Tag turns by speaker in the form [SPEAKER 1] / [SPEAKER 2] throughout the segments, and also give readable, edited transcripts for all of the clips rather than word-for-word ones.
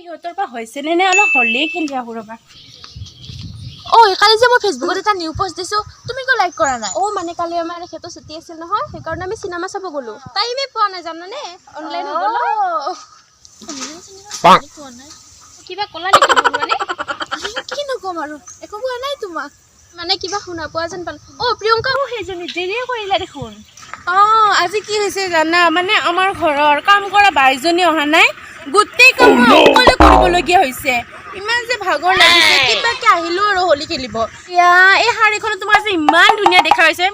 [SPEAKER 1] ইহঁতৰ পৰা হৈছে নে অলপ হলেই খেলি আহো ৰবা
[SPEAKER 2] কালি যে মই ফেচবুকত এটা নিউ পোষ্ট দিছো তুমি কিয় লাইক কৰা নাই মানে কালি আমাৰ এখেতৰ ছুটি আছিল নহয় সেইকাৰণে আমি চিনেমা চাব গলো টাইমে পোৱা নাই জানানে অনলাইন হৈ গ'ল
[SPEAKER 1] কিবা কলা নেকি মানে
[SPEAKER 2] কি নকম আৰু একো কোৱা নাই তোমাক মানে কিবা শুনা পোৱা যেন পালো প্ৰিয়ংকা
[SPEAKER 1] সেইজনী দেৰিয়ে কৰিলা দেখোন আজি কি হৈছে জানা মানে আমাৰ ঘৰৰ কাম কৰা বাইজনী অহা নাই গোটেই কাম অকলে কৰিবলগীয়া হৈছে ইমান যে ভাগৰ লাগিছে কিবাকে আহিলো আৰু হোলী খেলিব এই শাড়ীখন তোমাৰ যে ইমান ধুনীয়া দেখা হৈছে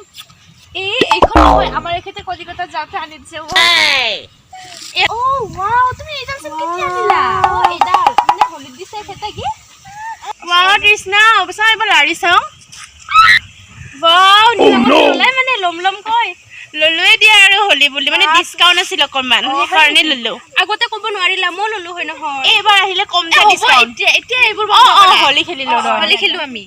[SPEAKER 1] এইখন নহয় আমাৰ এখেতে কলিকতা যাওঁতে আনি দিছে
[SPEAKER 2] তুমি এইডাল চেট কেতিয়া আনিলা
[SPEAKER 1] এইডাল মানে হোলীত দিছে এখেতে কি কৃষ্ণা অৱশ্যে এবাৰ লাৰি চাওঁ মানে লম লম কয় ললোৱে দিয়া আৰু হোলী বুলি মানে ডিছকাউণ্ট আছিল অকণমান সেইকাৰণে ললো আগতে ক'ব নোৱাৰিলা মই ললো হয় নহয় এইবাৰ আহিলে কম দিয়া ডিছকাউণ্ট এতিয়া এইবোৰ হোলী খেলিলো হোলী খেলো আমি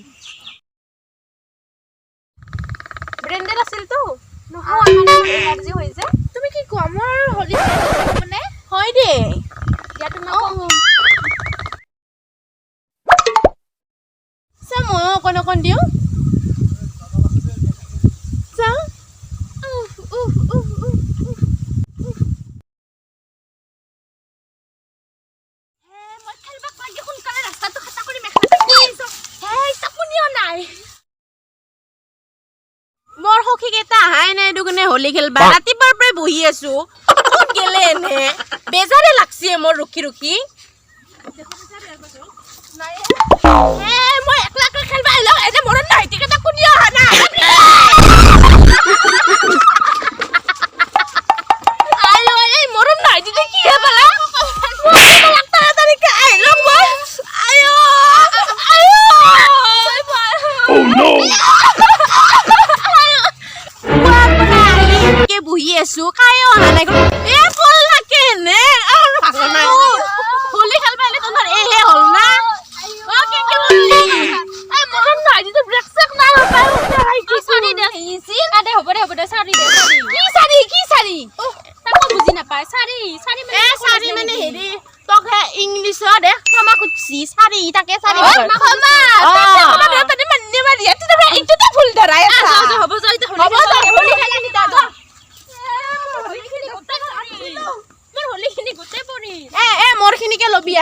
[SPEAKER 2] ব্ৰেণ্ডেড আছিলতো নহয় মানে এলাৰ্জি হৈ যায়
[SPEAKER 1] তুমি কি কোৱা মোৰ হোলী মানে হয় দে
[SPEAKER 2] ইয়াতো নকওঁ
[SPEAKER 1] চা মই অকণ দিওঁ চা মোৰ সখী কেইটা আহাই নাই দোকানে হোলী খেলবা ৰাতিপুৱাৰ পৰাই বহি আছো ক'ত গেলে এনে বেজাৰে লাগছে মোৰ ৰখি ৰখি মই একলা খেলবা আহিলো এনে মনত নাই কেইটা কোনে অহা নাই মরণ নাই দিদি কি হেবালা তাড়াতাড়ি আইলো আয়ো আয়ো কে বহি আছো কায়ো অহা নাই পল লাগে নে হোলী খেলবা এলে তোমাৰ এহে হল না মরণ নাই দিদি ব্রেক চেক নাই
[SPEAKER 2] সারি দে হ'ব দে সারি দে
[SPEAKER 1] কি সারি
[SPEAKER 2] বুজি নাপায় সারি
[SPEAKER 1] মানে হেৰি তোকে ইংলিছত দে ক্ষমা খুজি সাৰি তাকে সাৰি ভুল ধৰাই
[SPEAKER 2] হ'ব হোলীখিনি গোটেই পৰি
[SPEAKER 1] মোৰ খিনিকে লবি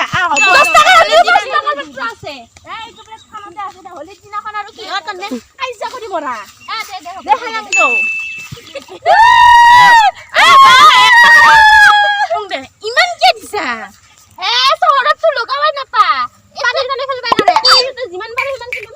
[SPEAKER 1] ইমান কে দিছা
[SPEAKER 2] চহৰততো লগাবই নাপা যিমান পাৰে সিমান খেলিব